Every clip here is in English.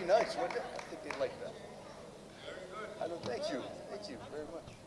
nice, wouldn't it? I think they'd like that. I know, thank you. Thank you very much.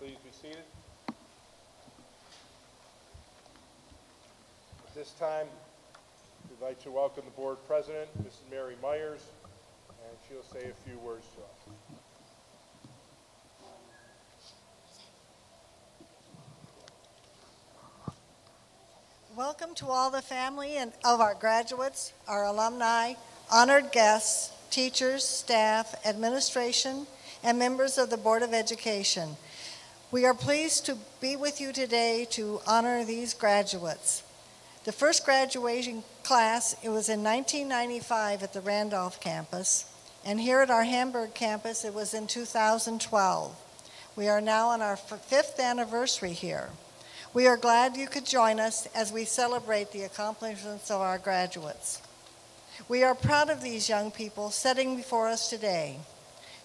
Please be seated. At this time, we'd like to welcome the board president, Mrs. Mary Myers, and she'll say a few words to us. Welcome to all the family and of our graduates, our alumni, honored guests, teachers, staff, administration, and members of the Board of Education. We are pleased to be with you today to honor these graduates. The first graduating class, it was in 1995 at the Randolph campus, and here at our Hamburg campus, it was in 2012. We are now on our 5th anniversary here. We are glad you could join us as we celebrate the accomplishments of our graduates. We are proud of these young people sitting before us today.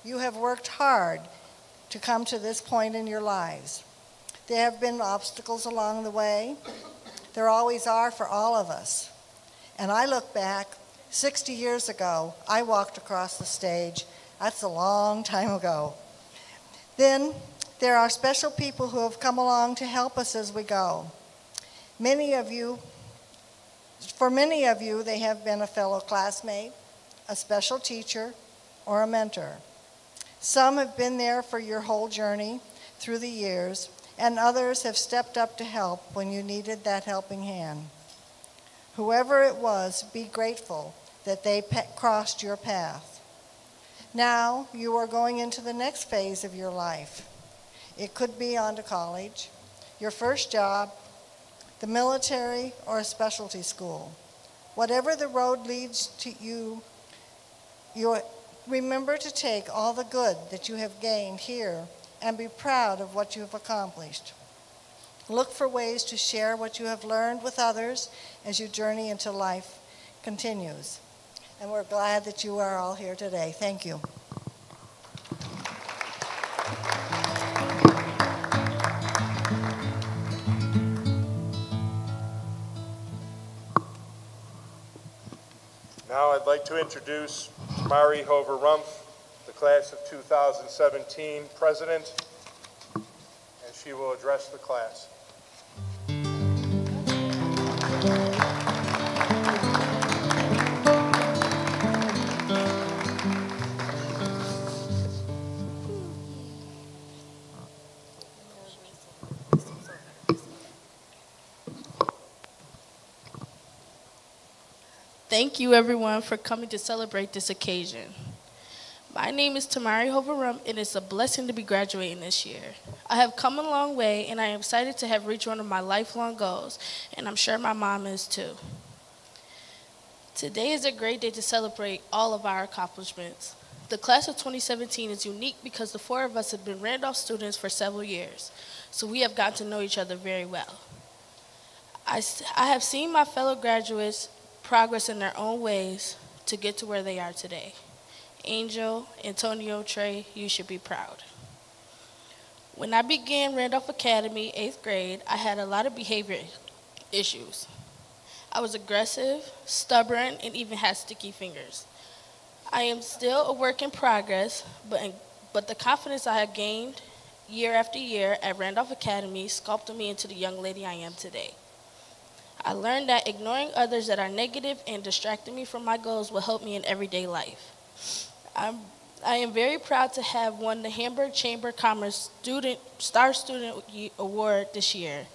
You have worked hard to come to this point in your lives. There have been obstacles along the way. There always are for all of us. And I look back, 60 years ago, I walked across the stage. That's a long time ago. Then there are special people who have come along to help us as we go. For many of you, they have been a fellow classmate, a special teacher, or a mentor. Some have been there for your whole journey through the years, and others have stepped up to help when you needed that helping hand. Whoever it was, be grateful that they crossed your path. Now you are going into the next phase of your life. It could be on to college, your first job, the military, or a specialty school. Whatever the road leads to you remember to take all the good that you have gained here and be proud of what you have accomplished. Look for ways to share what you have learned with others as your journey into life continues. And we're glad that you are all here today. Thank you. Now I'd like to introduce Mari Hover-Rumpf, the class of 2017 president, and she will address the class. Thank you, everyone, for coming to celebrate this occasion. My name is Tamari Hover-Rumpf, and it's a blessing to be graduating this year. I have come a long way, and I am excited to have reached one of my lifelong goals, and I'm sure my mom is too. Today is a great day to celebrate all of our accomplishments. The class of 2017 is unique because the four of us have been Randolph students for several years, so we have gotten to know each other very well. I have seen my fellow graduates progress in their own ways to get to where they are today. Angel, Antonio, Trey, you should be proud. When I began Randolph Academy, 8th grade, I had a lot of behavior issues. I was aggressive, stubborn, and even had sticky fingers. I am still a work in progress, but the confidence I have gained year after year at Randolph Academy sculpted me into the young lady I am today. I learned that ignoring others that are negative and distracting me from my goals will help me in everyday life. I am very proud to have won the Hamburg Chamber of Commerce Star Student Award this year,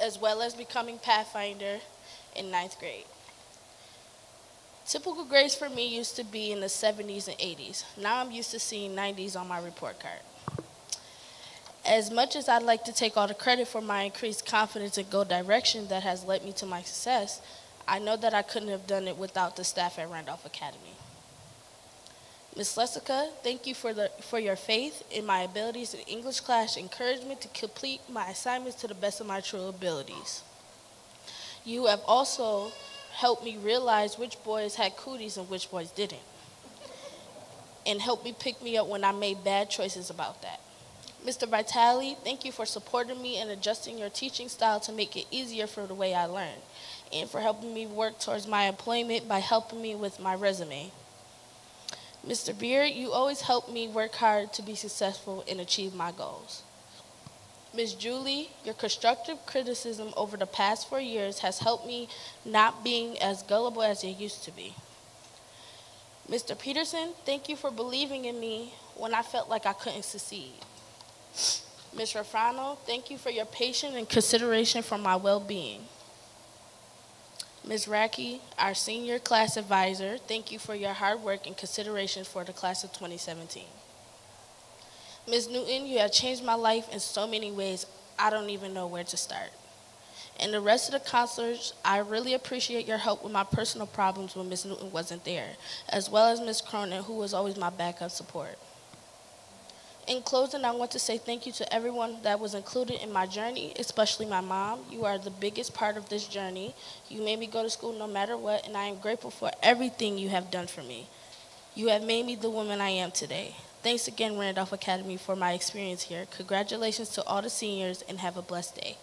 as well as becoming Pathfinder in 9th grade. Typical grades for me used to be in the 70s and 80s. Now I'm used to seeing 90s on my report card. As much as I'd like to take all the credit for my increased confidence and go direction that has led me to my success, I know that I couldn't have done it without the staff at Randolph Academy. Ms. Lessica, thank you for your faith in my abilities in English class, encouraged me to complete my assignments to the best of my true abilities. You have also helped me realize which boys had cooties and which boys didn't, and helped me pick me up when I made bad choices about that. Mr. Vitale, thank you for supporting me and adjusting your teaching style to make it easier for the way I learn, and for helping me work towards my employment by helping me with my resume. Mr. Beard, you always help me work hard to be successful and achieve my goals. Ms. Julie, your constructive criticism over the past 4 years has helped me not being as gullible as I used to be. Mr. Peterson, thank you for believing in me when I felt like I couldn't succeed. Ms. Rafano, thank you for your patience and consideration for my well-being. Ms. Racky, our senior class advisor, thank you for your hard work and consideration for the class of 2017. Ms. Newton, you have changed my life in so many ways, I don't even know where to start. And the rest of the counselors, I really appreciate your help with my personal problems when Ms. Newton wasn't there, as well as Ms. Cronin, who was always my backup support. In closing, I want to say thank you to everyone that was included in my journey, especially my mom. You are the biggest part of this journey. You made me go to school no matter what, and I am grateful for everything you have done for me. You have made me the woman I am today. Thanks again, Randolph Academy, for my experience here. Congratulations to all the seniors, and have a blessed day.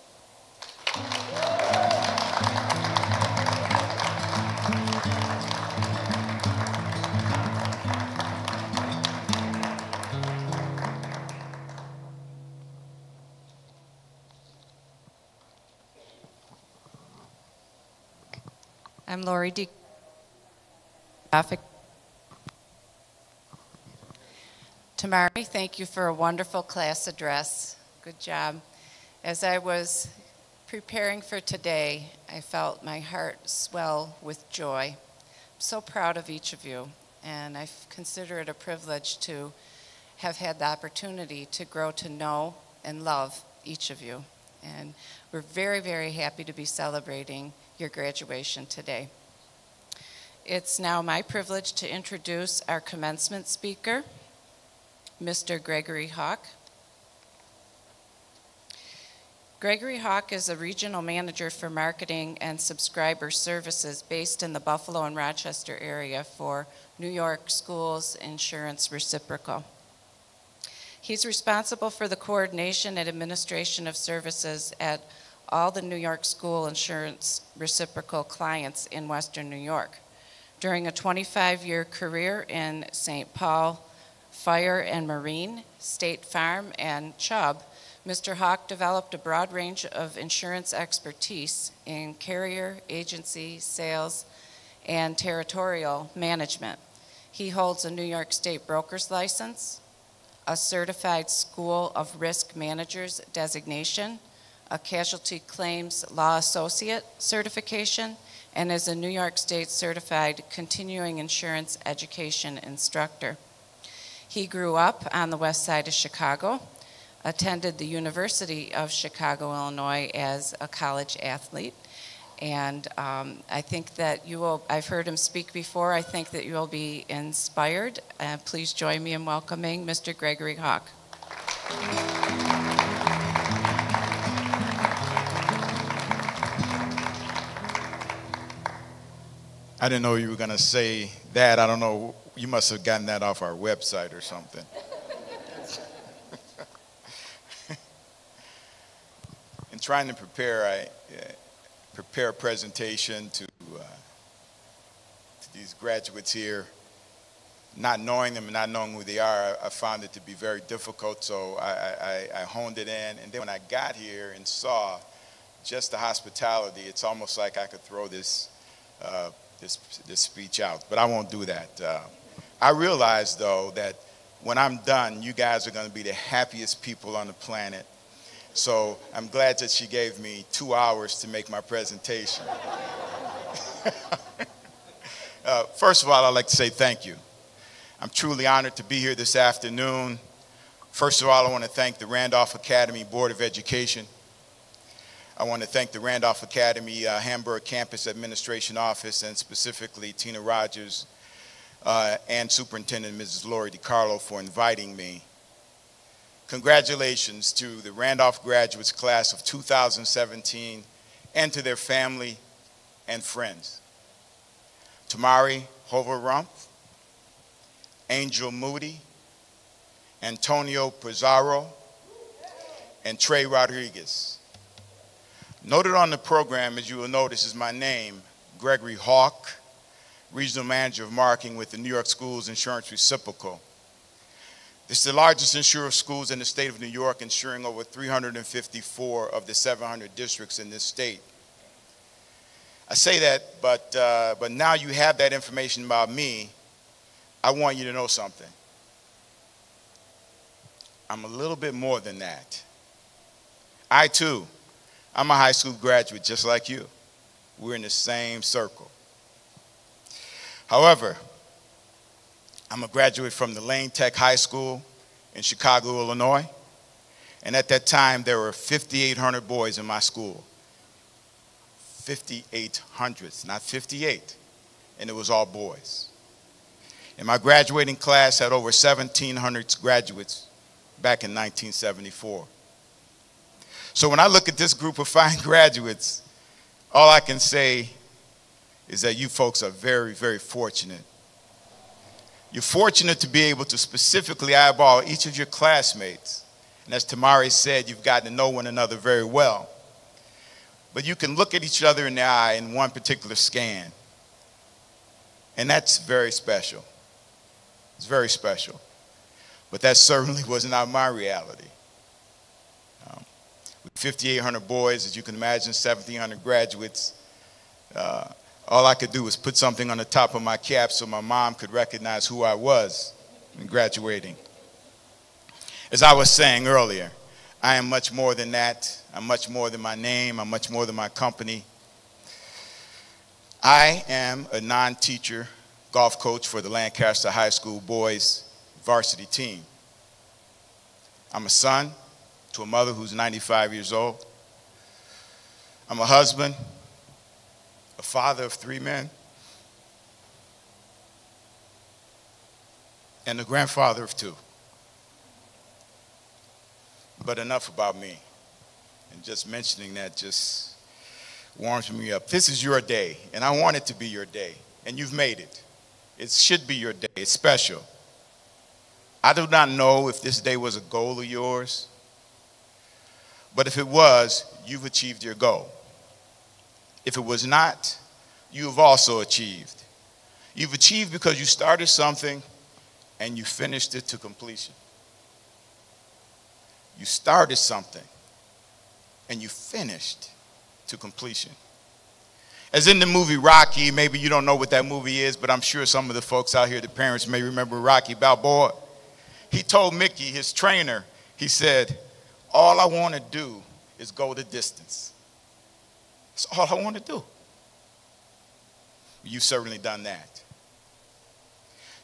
I'm Lori D. Tamari, thank you for a wonderful class address. Good job. As I was preparing for today, I felt my heart swell with joy. I'm so proud of each of you, and I consider it a privilege to have had the opportunity to grow to know and love each of you. And we're very, very happy to be celebrating your graduation today. It's now my privilege to introduce our commencement speaker, Mr. Gregory Hawk. Gregory Hawk is a regional manager for marketing and subscriber services based in the Buffalo and Rochester area for New York Schools Insurance Reciprocal. He's responsible for the coordination and administration of services at all the New York School Insurance Reciprocal clients in Western New York. During a 25-year career in St. Paul Fire and Marine, State Farm, and Chubb, Mr. Hawk developed a broad range of insurance expertise in carrier, agency, sales, and territorial management. He holds a New York State broker's license, a certified School of Risk Managers designation, a casualty claims law associate certification, and is a New York State certified continuing insurance education instructor. He grew up on the west side of Chicago, attended the University of Chicago, Illinois as a college athlete, and I think that I've heard him speak before, I think that you will be inspired. Please join me in welcoming Mr. Gregory Hawk. I didn't know you were going to say that. I don't know. You must have gotten that off our website or something. In trying to prepare, I prepare a presentation to these graduates here. Not knowing them and not knowing who they are, I found it to be very difficult, so I honed it in. And then when I got here and saw just the hospitality, it's almost like I could throw this speech out, but I won't do that. I realize, though, that when I'm done, you guys are going to be the happiest people on the planet. So I'm glad that she gave me 2 hours to make my presentation. First of all, I'd like to say thank you. I'm truly honored to be here this afternoon. First of all, I want to thank the Randolph Academy Board of Education. I want to thank the Randolph Academy Hamburg Campus Administration Office, and specifically Tina Rogers and Superintendent Mrs. Lori DiCarlo for inviting me. Congratulations to the Randolph graduates class of 2017 and to their family and friends. Tamari Hover-Rumpf, Angel Moody, Antonio Pizarro, and Trey Rodriguez. Noted on the program, as you will notice, is my name, Gregory Hawk, Regional Manager of Marketing with the New York Schools Insurance Reciprocal. This is the largest insurer of schools in the state of New York, insuring over 354 of the 700 districts in this state. I say that, but now you have that information about me, I want you to know something. I'm a little bit more than that. I, too, I'm a high school graduate just like you. We're in the same circle. However, I'm a graduate from the Lane Tech High School in Chicago, Illinois. And at that time, there were 5,800 boys in my school. 5,800, not 58. And it was all boys. And my graduating class had over 1,700 graduates back in 1974. So when I look at this group of fine graduates, all I can say is that you folks are very, very fortunate You're fortunate to be able to specifically eyeball each of your classmates. And as Tamari said, you've gotten to know one another very well. But you can look at each other in the eye in one particular scan. And that's very special. It's very special. But that certainly was not my reality. With 5,800 boys, as you can imagine, 1,700 graduates, all I could do was put something on the top of my cap so my mom could recognize who I was in graduating. As I was saying earlier, I am much more than that. I'm much more than my name. I'm much more than my company. I am a non-teacher golf coach for the Lancaster High School boys varsity team. I'm a son to a mother who's 95 years old. I'm a husband, a father of 3 men, and a grandfather of 2. But enough about me. And just mentioning that just warms me up. This is your day, and I want it to be your day, and you've made it. It should be your day. It's special. I do not know if this day was a goal of yours, but if it was, you've achieved your goal. If it was not, you've also achieved. You've achieved because you started something and you finished it to completion. You started something and you finished to completion. As in the movie Rocky, maybe you don't know what that movie is, but I'm sure some of the folks out here, the parents, may remember Rocky Balboa. He told Mickey, his trainer, he said, all I want to do is go the distance. That's all I want to do. You've certainly done that.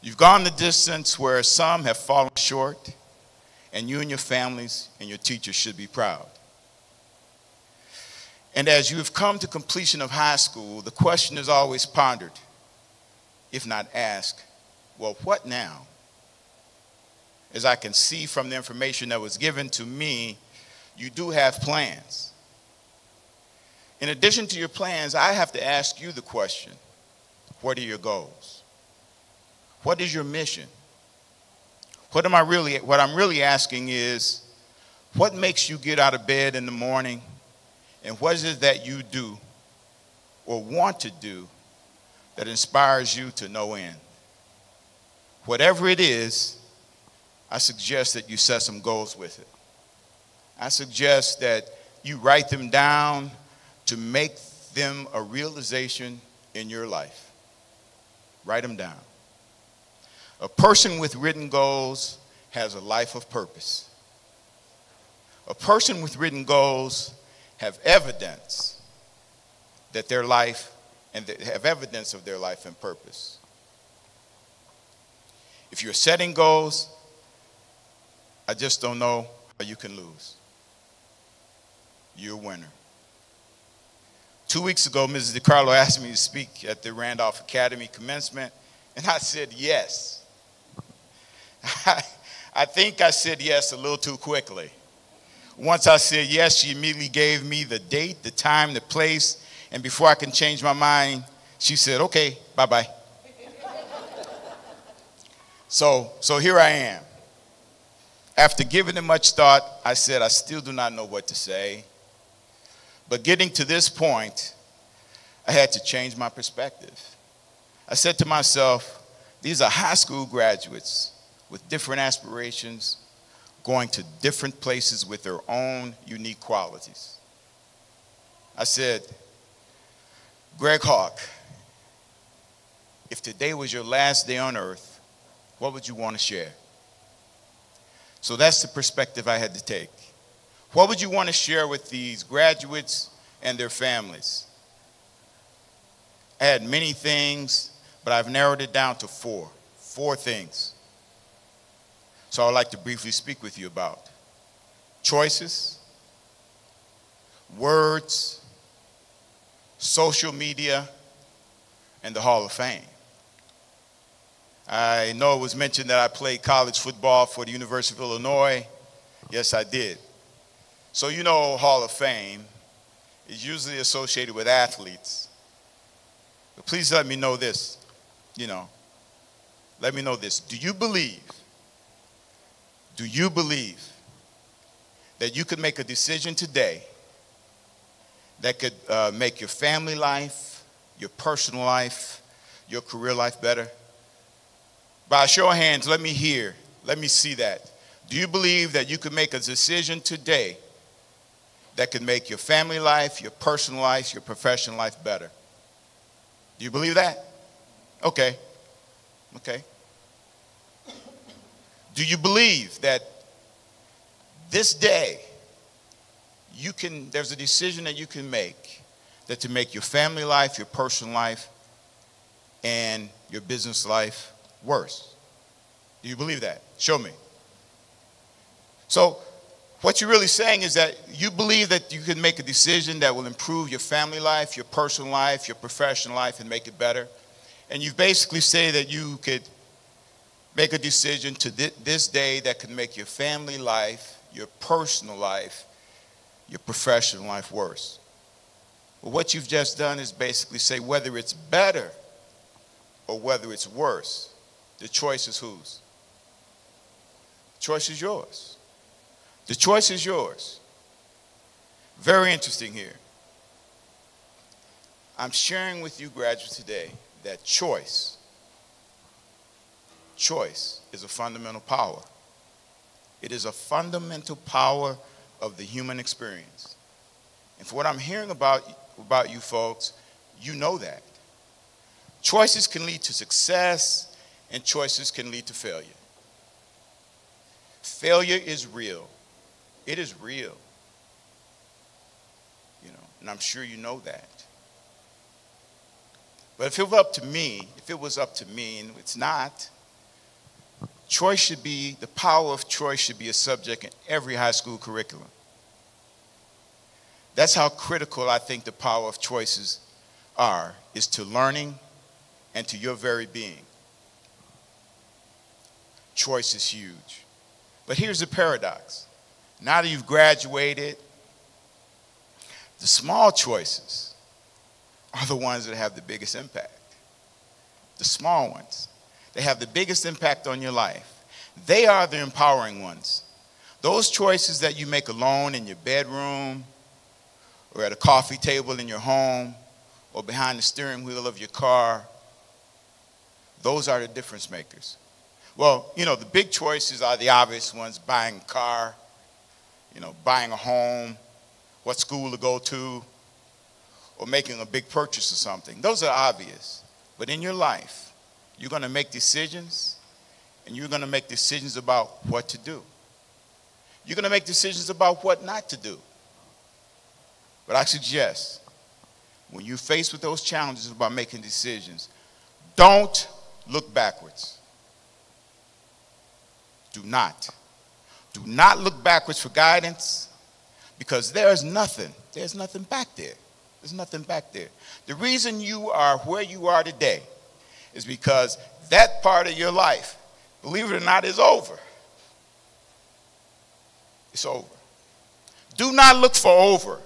You've gone the distance where some have fallen short, and you and your families and your teachers should be proud. And as you have come to completion of high school, the question is always pondered, if not asked, well, what now? As I can see from the information that was given to me, you do have plans. In addition to your plans, I have to ask you the question, what are your goals? What is your mission? What I'm really asking is, what makes you get out of bed in the morning, and what is it that you do or want to do that inspires you to no end? Whatever it is, I suggest that you set some goals with it. I suggest that you write them down to make them a realization in your life. Write them down. A person with written goals has a life of purpose. A person with written goals have evidence that their life and have evidence of their life and purpose. If you're setting goals, I just don't know how you can lose. You're a winner. 2 weeks ago, Mrs. DiCarlo asked me to speak at the Randolph Academy commencement, and I said yes. I think I said yes a little too quickly. Once I said yes, she immediately gave me the date, the time, the place, and before I can change my mind, she said, okay, bye-bye. So here I am. After giving it much thought, I said, I still do not know what to say. But getting to this point, I had to change my perspective. I said to myself, these are high school graduates with different aspirations, going to different places with their own unique qualities. I said, Greg Hawk, if today was your last day on earth, what would you want to share? So that's the perspective I had to take. What would you want to share with these graduates and their families? I had many things, but I've narrowed it down to 4 things. So I'd like to briefly speak with you about choices, words, social media, and the Hall of Fame. I know it was mentioned that I played college football for the University of Illinois. Yes, I did. So you know Hall of Fame is usually associated with athletes. But please let me know this, let me know this. Do you believe that you could make a decision today that could make your family life, your personal life, your career life better? By a show of hands, let me see that. Do you believe that you could make a decision today that could make your family life, your personal life, your professional life better? Do you believe that? Okay. Do you believe that this day there's a decision that you can make that to make your family life, your personal life, and your business life worse? Do you believe that? Show me. So what you're really saying is that you believe that you can make a decision that will improve your family life, your personal life, your professional life, and make it better. And you basically say that you could make a decision to this day that could make your family life, your personal life, your professional life worse. Well, what you've just done is basically say whether it's better or whether it's worse, the choice is whose? The choice is yours. The choice is yours. Very interesting here. I'm sharing with you graduates today that choice is a fundamental power. It is a fundamental power of the human experience. And for what I'm hearing about you folks, you know that. Choices can lead to success and choices can lead to failure. Failure is real. It is real. And I'm sure you know that. But if it was up to me, and it's not, the power of choice should be a subject in every high school curriculum. That's how critical I think the power of choices is to learning and to your very being. Choice is huge. But here's the paradox. Now that you've graduated, the small choices are the ones that have the biggest impact. The small ones. They have the biggest impact on your life. They are the empowering ones. Those choices that you make alone in your bedroom or at a coffee table in your home or behind the steering wheel of your car, those are the difference makers. Well, the big choices are the obvious ones: buying a car, buying a home, what school to go to, or making a big purchase or something. Those are obvious. But in your life, you're going to make decisions, and you're going to make decisions about what to do. You're going to make decisions about what not to do. But I suggest, when you're faced with those challenges about making decisions, don't look backwards. Do not. Do not look backwards for guidance, because there's nothing back there. There's nothing back there. The reason you are where you are today is because that part of your life, believe it or not, is over. It's over. Do not look for over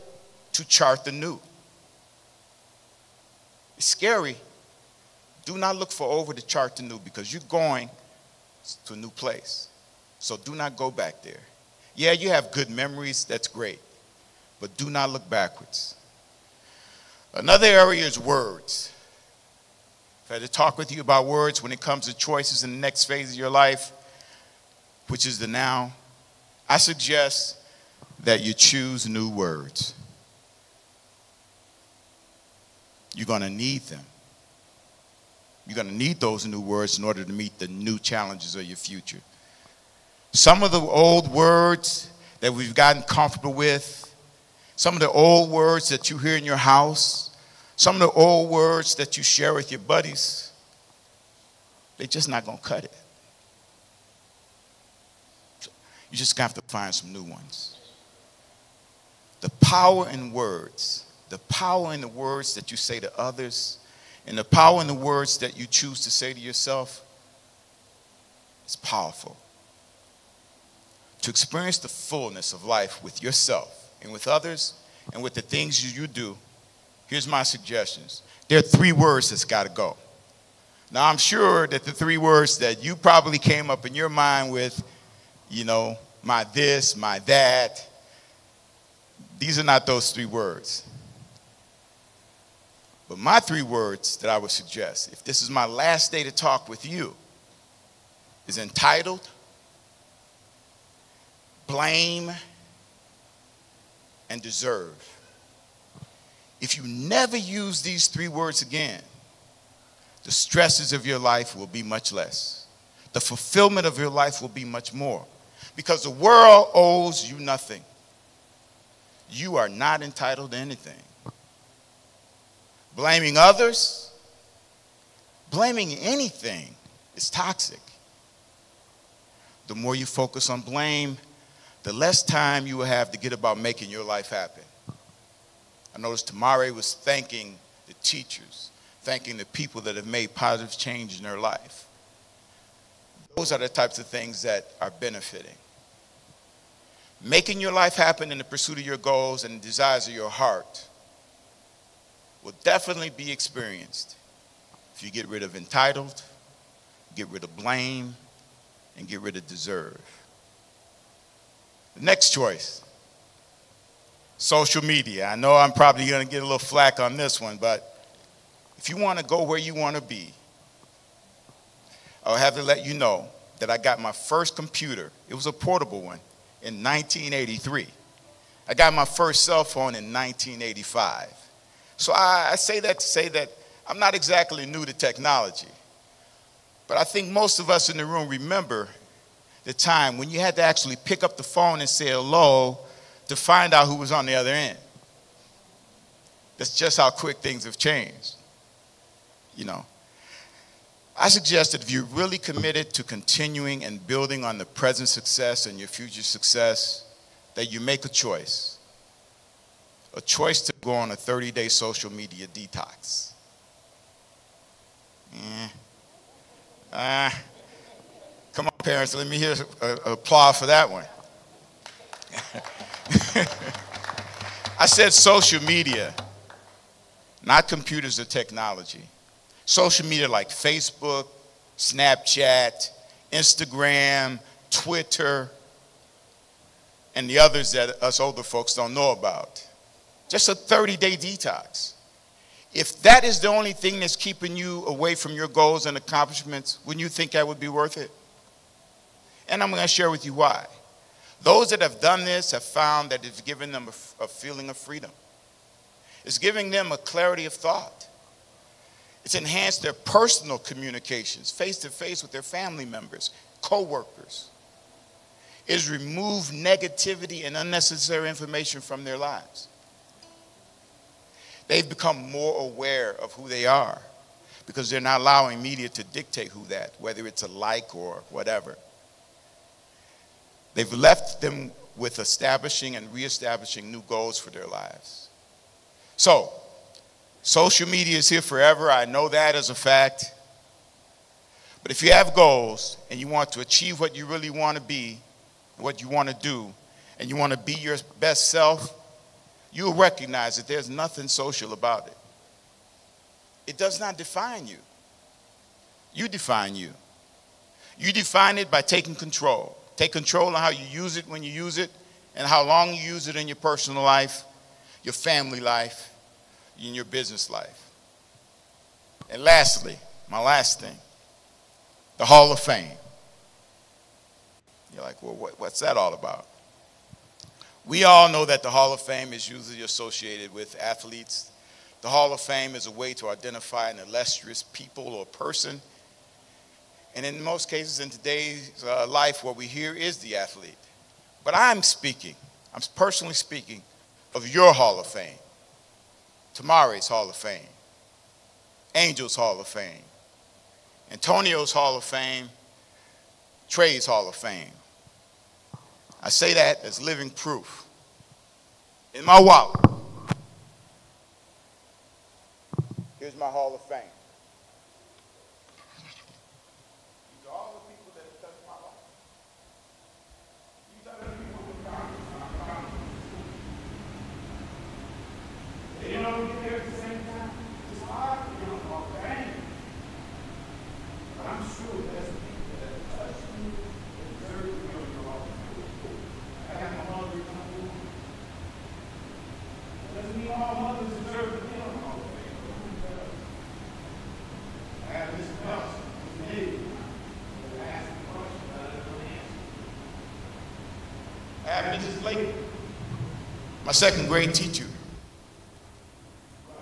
to chart the new. It's scary. Do not look for over to chart the new, because you're going to a new place. So do not go back there. Yeah, you have good memories. That's great. But do not look backwards. Another area is words. If I had to talk with you about words when it comes to choices in the next phase of your life, which is the now, I suggest that you choose new words. You're going to need them. You're going to need those new words in order to meet the new challenges of your future. Some of the old words that we've gotten comfortable with, some of the old words that you hear in your house, some of the old words that you share with your buddies, they're just not going to cut it. You just have to find some new ones. The power in words, the power in the words that you say to others, and the power in the words that you choose to say to yourself, is powerful. To experience the fullness of life with yourself and with others and with the things you do, here's my suggestions. There are 3 words that's got to go. Now, I'm sure that the three words that you probably came up in your mind with, you know, my this, my that, these are not those three words. But my three words that I would suggest, if this is my last day to talk with you, is entitled, blame, and deserve. If you never use these three words again, the stresses of your life will be much less. The fulfillment of your life will be much more. Because the world owes you nothing. You are not entitled to anything. Blaming others, blaming anything is toxic. The more you focus on blame, the less time you will have to get about making your life happen. I noticed Tamari was thanking the teachers, thanking the people that have made positive change in their life. Those are the types of things that are benefiting. Making your life happen in the pursuit of your goals and the desires of your heart will definitely be experienced if you get rid of entitled, get rid of blame, and get rid of deserve. The next choice, social media. I know I'm probably going to get a little flack on this one, but if you want to go where you want to be, I'll have to let you know that I got my first computer. It was a portable one in 1983. I got my first cell phone in 1985. So I say that to say that I'm not exactly new to technology, but I think most of us in the room remember the time when you had to actually pick up the phone and say hello to find out who was on the other end. That's just how quick things have changed. You know, I suggest that if you're really committed to continuing and building on the present success and your future success, that you make a choice to go on a 30-day social media detox. Come on, parents, let me hear an applause for that one. I said social media, not computers or technology. Social media like Facebook, Snapchat, Instagram, Twitter, and the others that us older folks don't know about. Just a 30-day detox. If that is the only thing that's keeping you away from your goals and accomplishments, wouldn't you think that would be worth it? And I'm going to share with you why. Those that have done this have found that it's given them a feeling of freedom. It's giving them a clarity of thought. It's enhanced their personal communications, face-to-face with their family members, co-workers. It's removed negativity and unnecessary information from their lives. They've become more aware of who they are because they're not allowing media to dictate who that, whether it's a like or whatever. They've left them with establishing and reestablishing new goals for their lives. So, social media is here forever. I know that as a fact. But if you have goals and you want to achieve what you really want to be, what you want to do, and you want to be your best self, you'll recognize that there's nothing social about it. It does not define you. You define you. You define it by taking control. Take control of how you use it when you use it, and how long you use it in your personal life, your family life, in your business life. And lastly, my last thing, the Hall of Fame. You're like, well, what's that all about? We all know that the Hall of Fame is usually associated with athletes. The Hall of Fame is a way to identify an illustrious people or person. And in most cases in today's life, what we hear is the athlete. But I'm personally speaking of your Hall of Fame. Tamari's Hall of Fame. Angel's Hall of Fame. Antonio's Hall of Fame. Trey's Hall of Fame. I say that as living proof. In my wallet, here's my Hall of Fame. These are all the people that have touched my life. These are the people who found me. They didn't know we get there at the same time. It's hard to get on the Hall of Fame. have Mrs. Blake, my second grade teacher,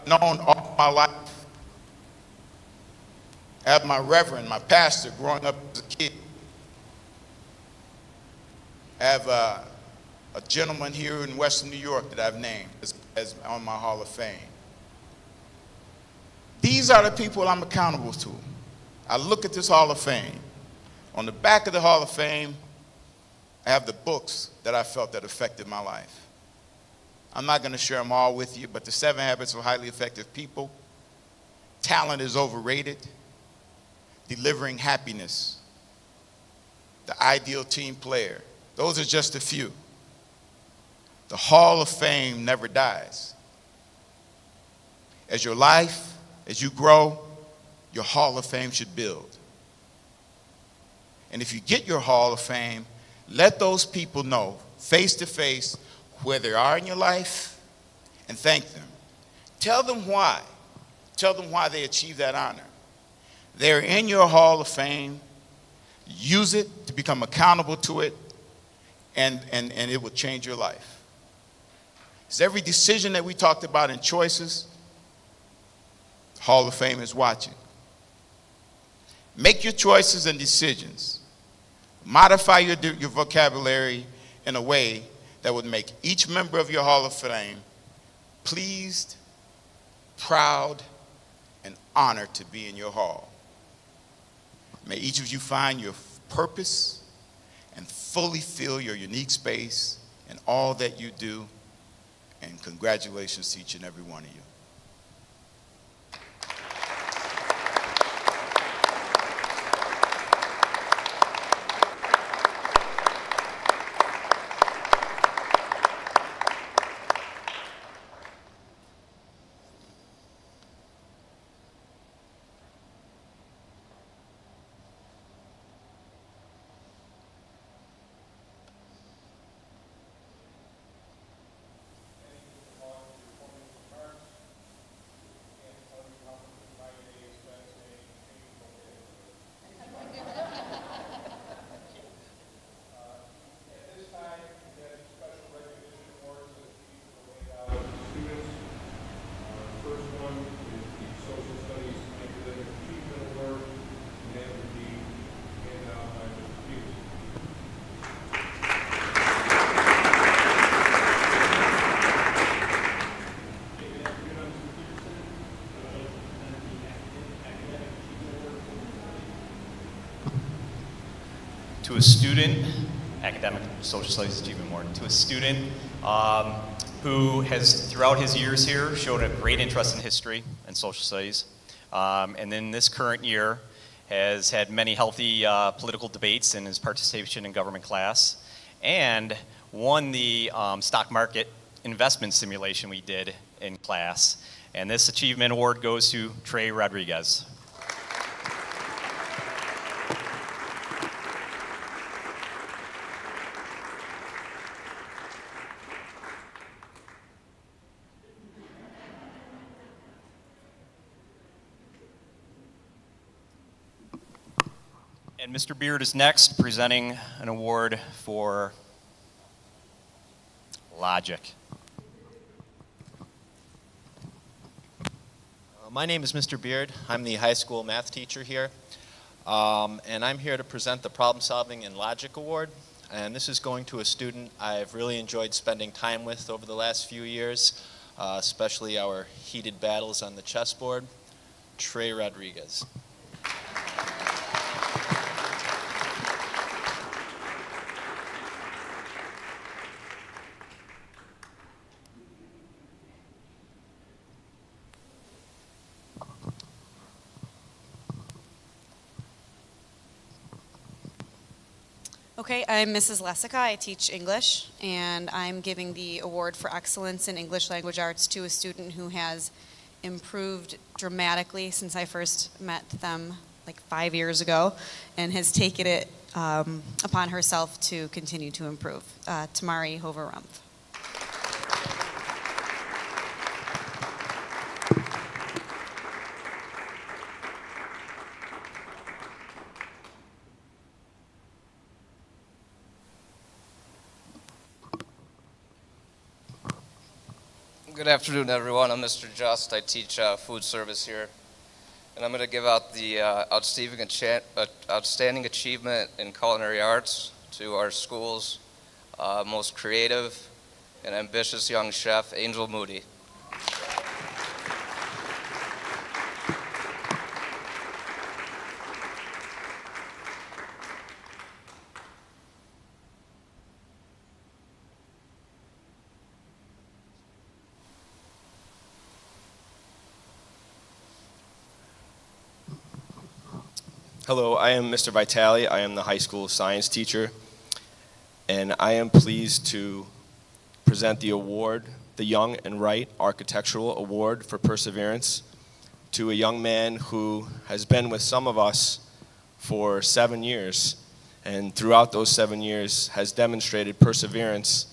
known all my life. I have my reverend, my pastor, growing up as a kid. I have a gentleman here in Western New York that I've named as on my Hall of Fame. These are the people I'm accountable to. I look at this Hall of Fame. On the back of the Hall of Fame, I have the books that I felt that affected my life. I'm not going to share them all with you, but the 7 Habits of Highly Effective People, Talent is Overrated, Delivering Happiness, The Ideal Team Player. Those are just a few. The Hall of Fame never dies. As your life, as you grow, your Hall of Fame should build. And if you get your Hall of Fame, let those people know face to face where they are in your life and thank them. Tell them why. Tell them why they achieved that honor. They're in your Hall of Fame. Use it to become accountable to it, and it will change your life. It's every decision that we talked about in choices, the Hall of Fame is watching. Make your choices and decisions. Modify your vocabulary in a way that would make each member of your Hall of Fame pleased, proud, and honored to be in your hall. May each of you find your purpose and fully feel your unique space in all that you do. And congratulations to each and every one of you. To a student, Academic Social Studies Achievement Award, to a student who has, throughout his years here, showed a great interest in history and social studies, and in this current year has had many healthy political debates in his participation in government class, and won the stock market investment simulation we did in class. And this achievement award goes to Trey Rodriguez. And Mr. Beard is next, presenting an award for logic. My name is Mr. Beard. I'm the high school math teacher here. And I'm here to present the Problem Solving in Logic Award. And this is going to a student I've really enjoyed spending time with over the last few years, especially our heated battles on the chessboard, Trey Rodriguez. Okay, I'm Mrs. Lessica. I teach English, and I'm giving the award for excellence in English language arts to a student who has improved dramatically since I first met them like 5 years ago, and has taken it upon herself to continue to improve. Tamari Hover-Rumpf. Good afternoon, everyone. I'm Mr. Just. I teach food service here. And I'm going to give out the outstanding achievement in culinary arts to our school's most creative and ambitious young chef, Angel Moody. Hello, I am Mr. Vitale. I am the high school science teacher, and I am pleased to present the award, the Young and Right Architectural Award for Perseverance, to a young man who has been with some of us for 7 years, and throughout those 7 years has demonstrated perseverance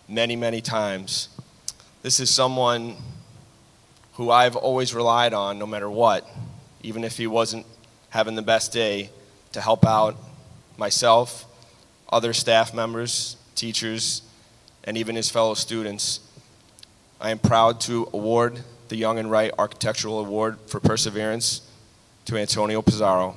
many, many times. This is someone who I've always relied on no matter what, even if he wasn't having the best day, to help out myself, other staff members, teachers, and even his fellow students. I am proud to award the Young and Right Architectural Award for Perseverance to Antonio Pizarro.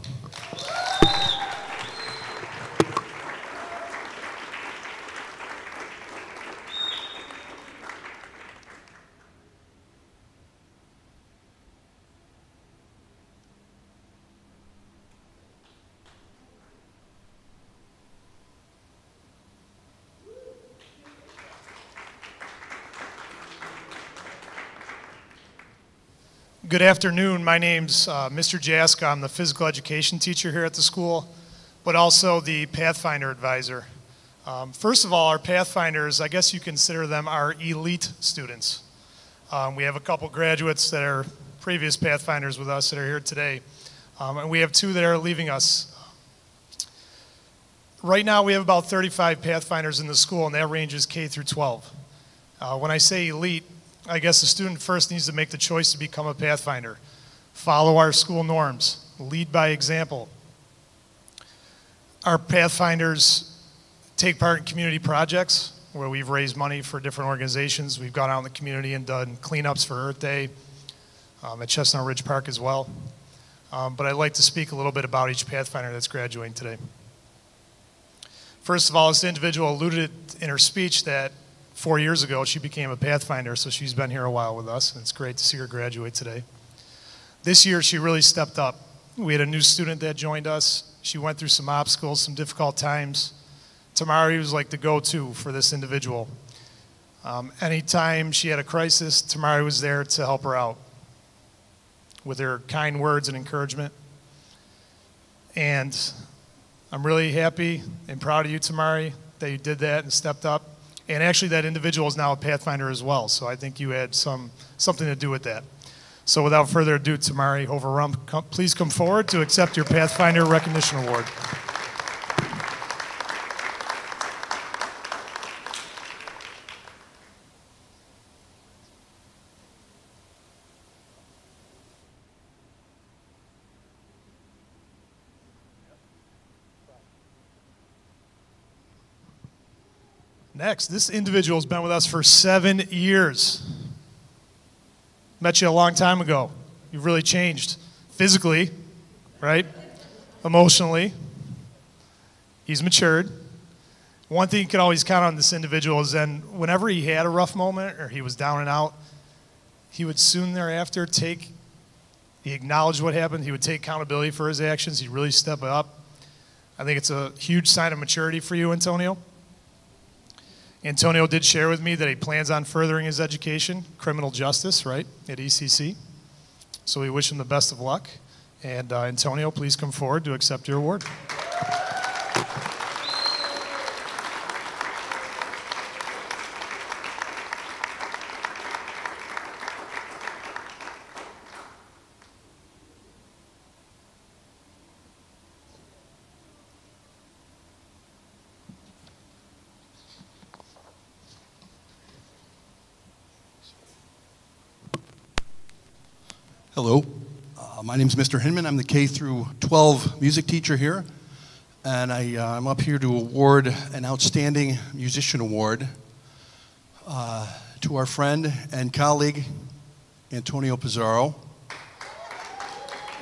Good afternoon. My name's Mr. Jaska. I'm the physical education teacher here at the school, but also the Pathfinder advisor. First of all, our Pathfinders, I guess you consider them our elite students. We have a couple graduates that are previous Pathfinders with us that are here today, and we have 2 that are leaving us. Right now, we have about 35 Pathfinders in the school, and that ranges K through 12. When I say elite, I guess the student first needs to make the choice to become a Pathfinder. Follow our school norms. Lead by example. Our Pathfinders take part in community projects where we've raised money for different organizations. We've gone out in the community and done cleanups for Earth Day at Chestnut Ridge Park as well. But I'd like to speak a little bit about each Pathfinder that's graduating today. First of all, this individual alluded in her speech that 4 years ago, she became a Pathfinder, so she's been here a while with us, and it's great to see her graduate today. This year, she really stepped up. We had a new student that joined us. She went through some obstacles, some difficult times. Tamari was like the go-to for this individual. Anytime she had a crisis, Tamari was there to help her out with her kind words and encouragement. And I'm really happy and proud of you, Tamari, that you did that and stepped up. And actually, that individual is now a Pathfinder as well, so I think you had something to do with that. So without further ado, Tamari Hover-Rump, please come forward to accept your Pathfinder Recognition Award. Next, this individual has been with us for 7 years. Met you a long time ago. You've really changed physically, right? Emotionally. He's matured. One thing you can always count on this individual is then whenever he had a rough moment or he was down and out, he would soon thereafter he acknowledged what happened. He would take accountability for his actions. He'd really step up. I think it's a huge sign of maturity for you, Antonio. Antonio did share with me that he plans on furthering his education, criminal justice, right, at ECC. So we wish him the best of luck. And Antonio, please come forward to accept your award. Hello, my name is Mr. Hinman. I'm the K through 12 music teacher here, and I'm up here to award an Outstanding Musician Award to our friend and colleague, Antonio Pizarro.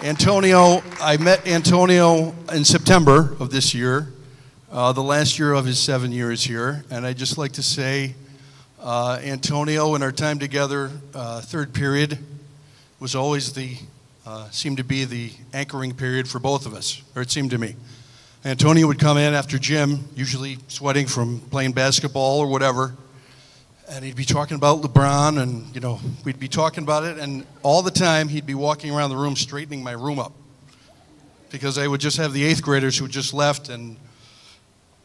I met Antonio in September of this year, the last year of his 7 years here, and I'd just like to say, Antonio, in our time together, third period, was always seemed to be the anchoring period for both of us, or it seemed to me. Antonio would come in after gym, usually sweating from playing basketball or whatever, and he'd be talking about LeBron, and we'd be talking about it, and all the time he'd be walking around the room straightening my room up, because I would just have the 8th graders who just left, and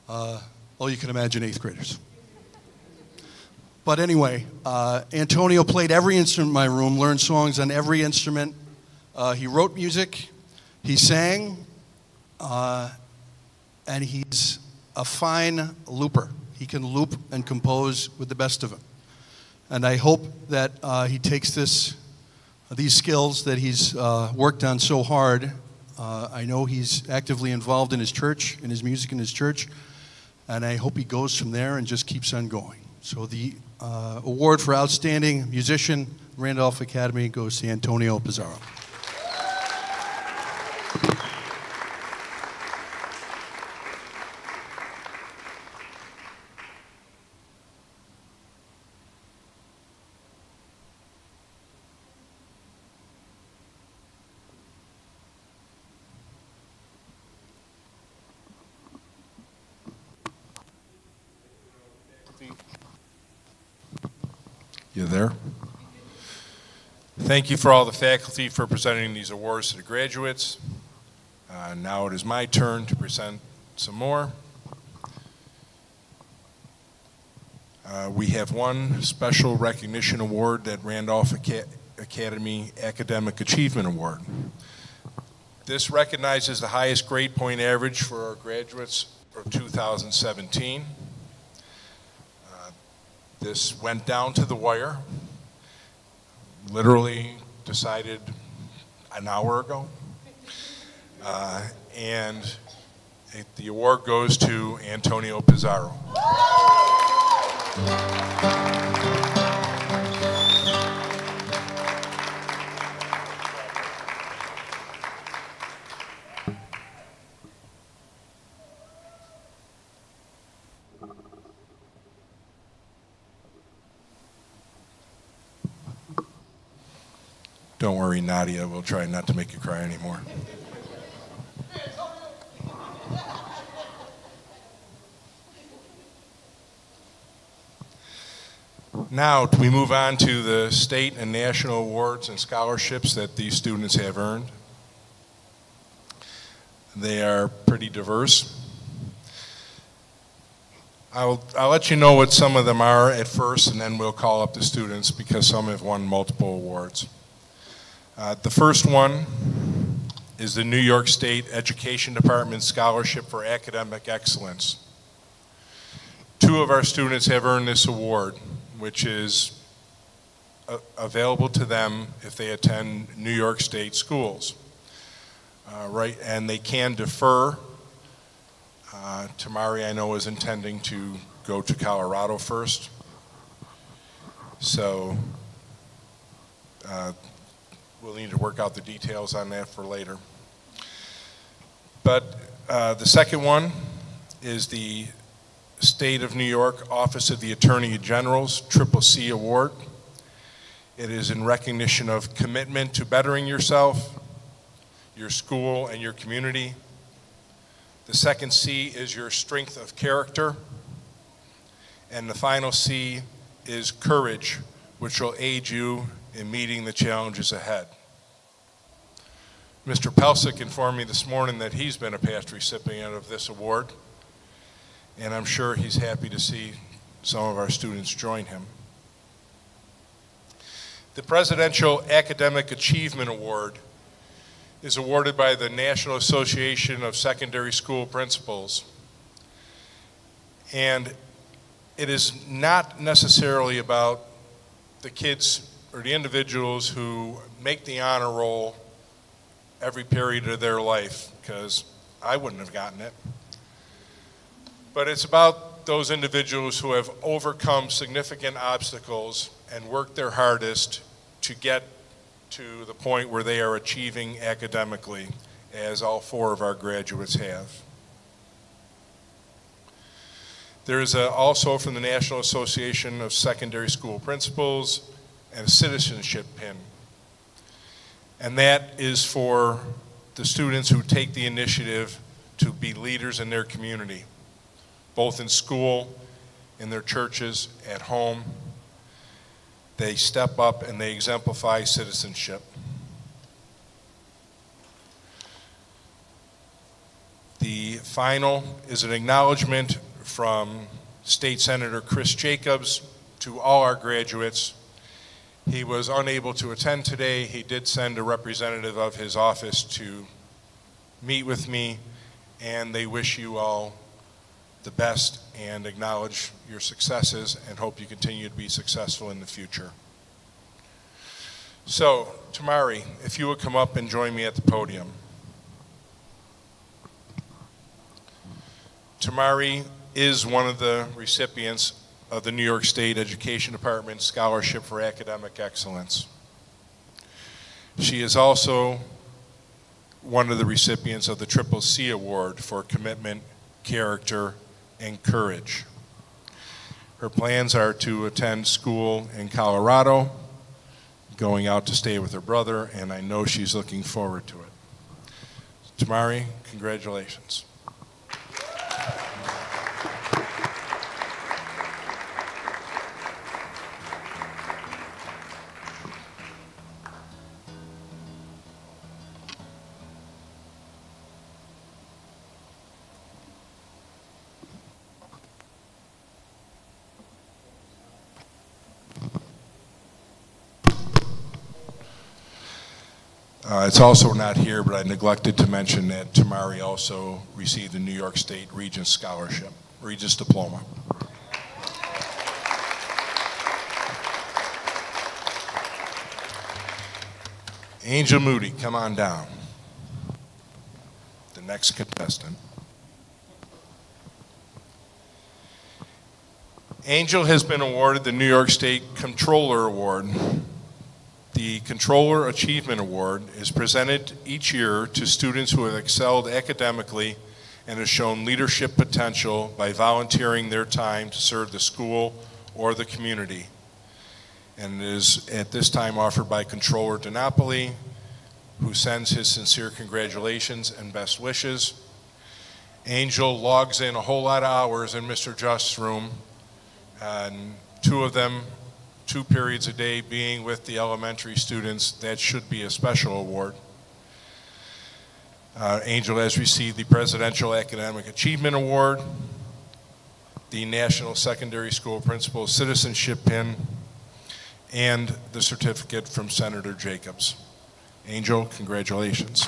you can imagine 8th graders. But anyway, Antonio played every instrument in my room, learned songs on every instrument. He wrote music, he sang, and he's a fine looper. He can loop and compose with the best of them. And I hope that he takes these skills that he's worked on so hard. I know he's actively involved in his church, in his music in his church, and I hope he goes from there and just keeps on going. So the award for Outstanding Musician, Randolph Academy, goes to Antonio Pizarro. You there? Thank you for all the faculty for presenting these awards to the graduates. Now it is my turn to present some more. We have one special recognition award that Randolph Academy Academic Achievement Award. This recognizes the highest grade point average for our graduates of 2017. This went down to the wire, literally decided an hour ago. And the award goes to Antonio Pizarro. Don't worry, Nadia, we'll try not to make you cry anymore. Now, we move on to the state and national awards and scholarships that these students have earned. They are pretty diverse. I'll let you know what some of them are at first, and then we'll call up the students because some have won multiple awards. The first one is the New York State Education Department Scholarship for Academic Excellence. 2 of our students have earned this award, which is available to them if they attend New York State schools. And they can defer. Tamari, I know, is intending to go to Colorado first. So we'll need to work out the details on that for later. But the second one is the State of New York Office of the Attorney General's CCC Award. It is in recognition of commitment to bettering yourself, your school, and your community. The second C is your strength of character. And the final C is courage, which will aid you in meeting the challenges ahead. Mr. Pelsick informed me this morning that he's been a past recipient of this award, and I'm sure he's happy to see some of our students join him. The Presidential Academic Achievement Award is awarded by the National Association of Secondary School Principals, and it is not necessarily about the kids or the individuals who make the honor roll every period of their life, because I wouldn't have gotten it. But it's about those individuals who have overcome significant obstacles and work their hardest to get to the point where they are achieving academically, as all 4 of our graduates have. There is also from the National Association of Secondary School Principals a citizenship pin. And that is for the students who take the initiative to be leaders in their community, both in school, in their churches, at home. They step up and they exemplify citizenship. The final is an acknowledgement from State Senator Chris Jacobs to all our graduates. He was unable to attend today. He did send a representative of his office to meet with me, and they wish you all the best and acknowledge your successes and hope you continue to be successful in the future. So, Tamari, if you would come up and join me at the podium. Tamari is one of the recipients of the New York State Education Department Scholarship for Academic Excellence. She is also one of the recipients of the CCC Award for Commitment, Character, and Courage. Her plans are to attend school in Colorado, going out to stay with her brother, and I know she's looking forward to it. Tamari, congratulations. It's also not here, but I neglected to mention that Tamari also received the New York State Regents Scholarship, Regents Diploma. Angel Moody, come on down. The next contestant. Angel has been awarded the New York State Comptroller Award. The Controller Achievement Award is presented each year to students who have excelled academically and have shown leadership potential by volunteering their time to serve the school or the community. And it is at this time offered by Controller DiNapoli, who sends his sincere congratulations and best wishes. Angel logs in a whole lot of hours in Mr. Just's room, and 2 of them 2 periods a day being with the elementary students. That should be a special award. Angel has received the Presidential Academic Achievement Award, the National Secondary School Principal Citizenship Pin, and the certificate from Senator Jacobs. Angel, congratulations.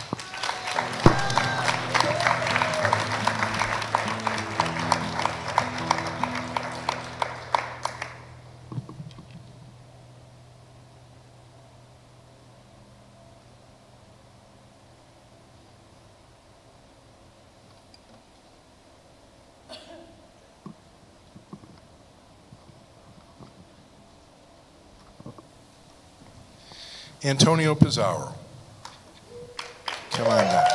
Antonio Pizarro. Come on down.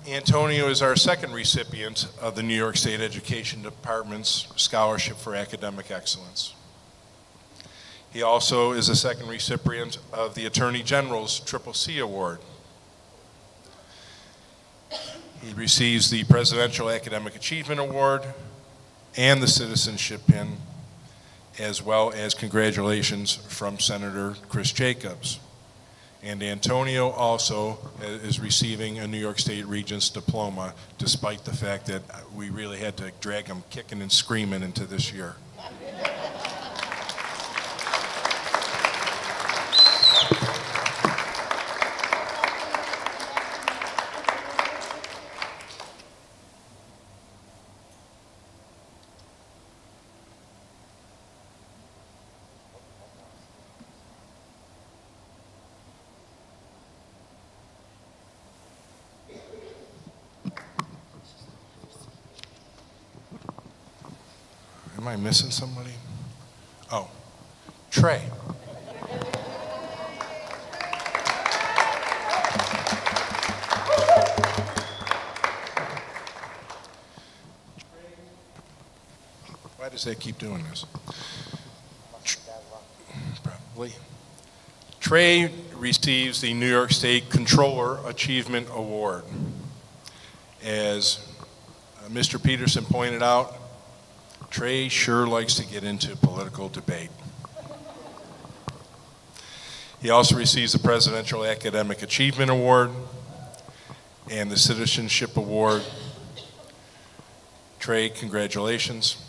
Antonio is our second recipient of the New York State Education Department's Scholarship for Academic Excellence. He also is a second recipient of the Attorney General's CCC Award. He receives the Presidential Academic Achievement Award and the Citizenship Pin, as well as congratulations from Senator Chris Jacobs. And Antonio also is receiving a New York State Regents Diploma, despite the fact that we really had to drag him kicking and screaming into this year. I missing somebody? Oh, Trey. Why does that keep doing this? Probably. Trey receives the New York State Controller Achievement Award. As Mr. Peterson pointed out, Trey sure likes to get into political debate. He also receives the Presidential Academic Achievement Award and the Citizenship Award. Trey, congratulations.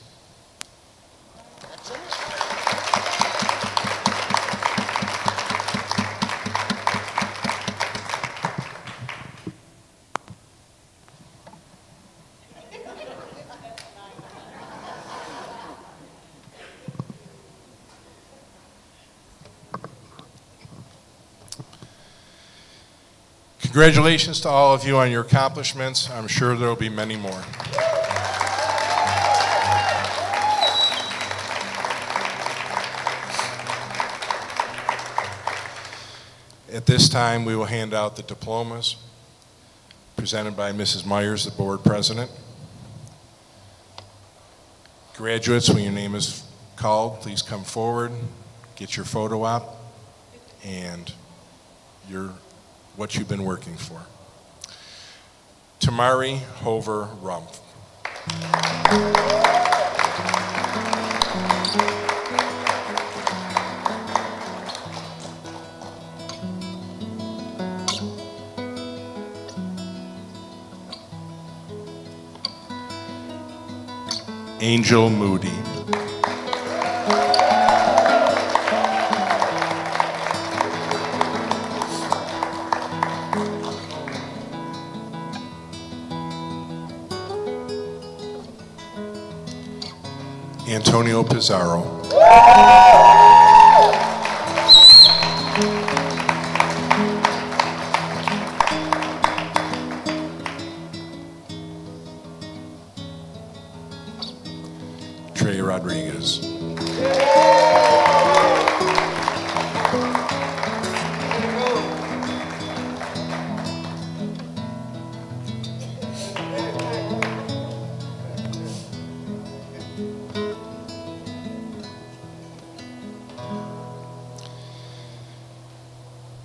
Congratulations to all of you on your accomplishments. I'm sure there will be many more. At this time, we will hand out the diplomas presented by Mrs. Myers, the board president. Graduates, when your name is called, please come forward, get your photo op, and what you've been working for. Tamari Hover Rumpf. Angel Moody. Antonio Pizarro. Trey Rodriguez.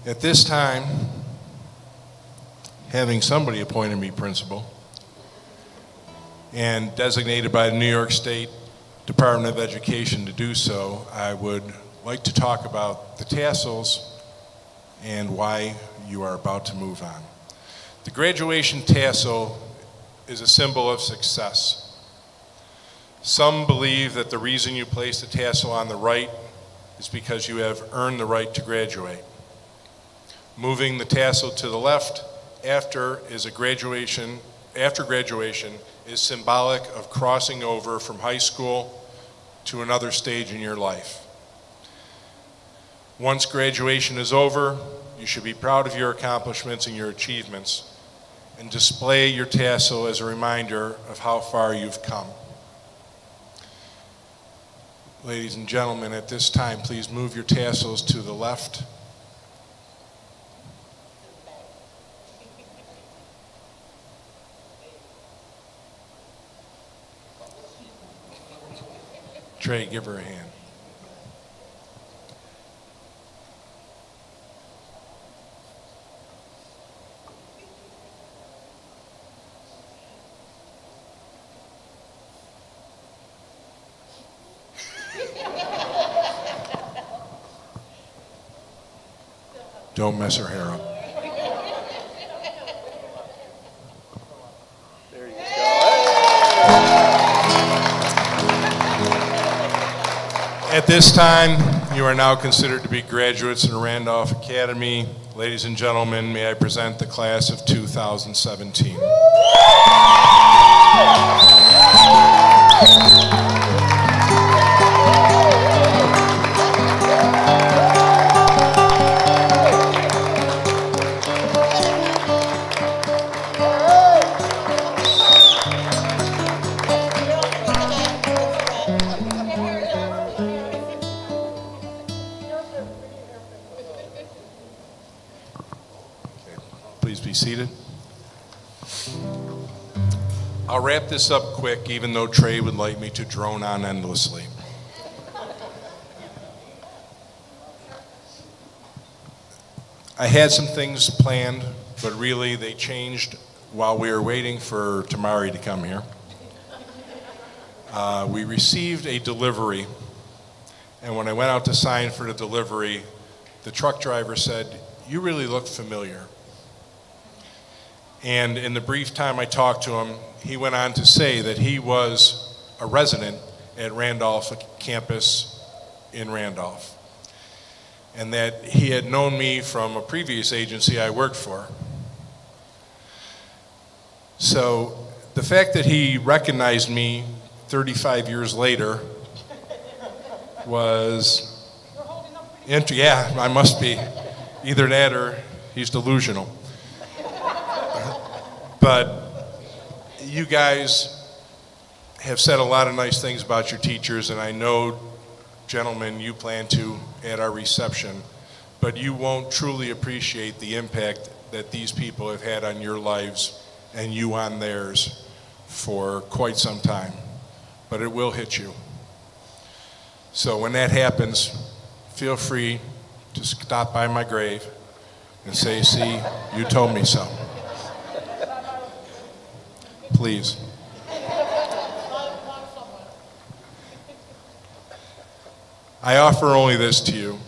At this time, having somebody appointed me principal and designated by the New York State Department of Education to do so, I would like to talk about the tassels and why you are about to move on. The graduation tassel is a symbol of success. Some believe that the reason you place the tassel on the right is because you have earned the right to graduate. Moving the tassel to the left after graduation is symbolic of crossing over from high school to another stage in your life. Once graduation is over, you should be proud of your accomplishments and your achievements and display your tassel as a reminder of how far you've come. Ladies and gentlemen, at this time, please move your tassels to the left. Trey, give her a hand. Don't mess her hair up. There you go. At this time, you are now considered to be graduates in the Randolph Academy. Ladies and gentlemen, may I present the class of 2017. be seated. I'll wrap this up quick, even though Trey would like me to drone on endlessly. I had some things planned, but really they changed while we were waiting for Tamari to come here. We received a delivery, and when I went out to sign for the delivery, the truck driver said, "You really look familiar." And in the brief time I talked to him, he went on to say that he was a resident at Randolph campus in Randolph, and that he had known me from a previous agency I worked for. So the fact that he recognized me 35 years later was, yeah, I must be. Either that or he's delusional. But you guys have said a lot of nice things about your teachers, and I know, gentlemen, you plan to at our reception, but you won't truly appreciate the impact that these people have had on your lives and you on theirs for quite some time. But it will hit you. So when that happens, feel free to stop by my grave and say, "See, you told me so." Please. I offer only this to you.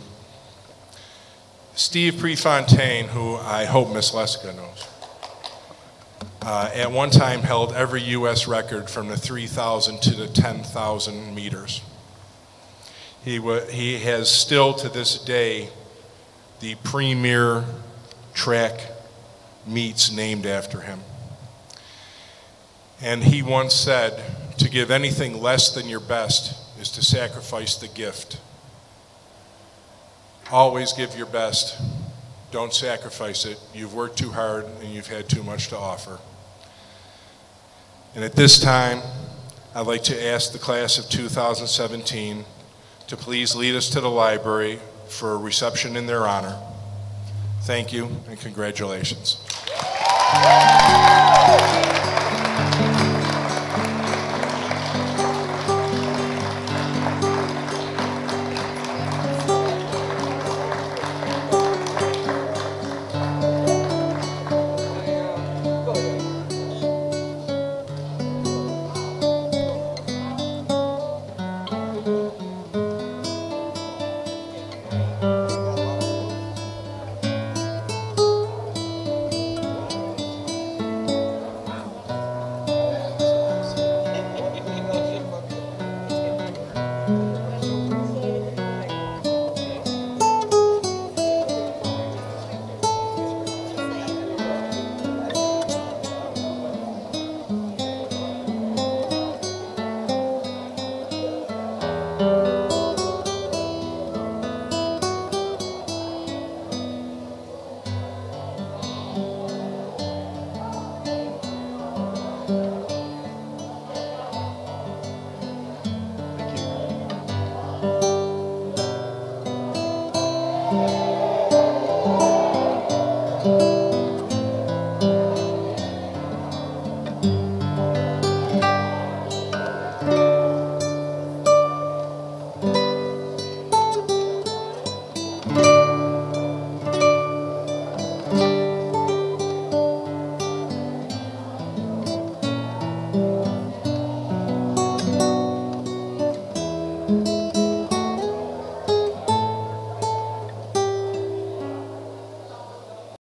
Steve Prefontaine, who I hope Miss Leska knows, at one time held every U.S. record from the 3,000 to the 10,000 meters. He has still to this day the premier track meets named after him. And he once said, "To give anything less than your best is to sacrifice the gift." Always give your best. Don't sacrifice it. You've worked too hard and you've had too much to offer. And at this time, I'd like to ask the class of 2017 to please lead us to the library for a reception in their honor. Thank you and congratulations.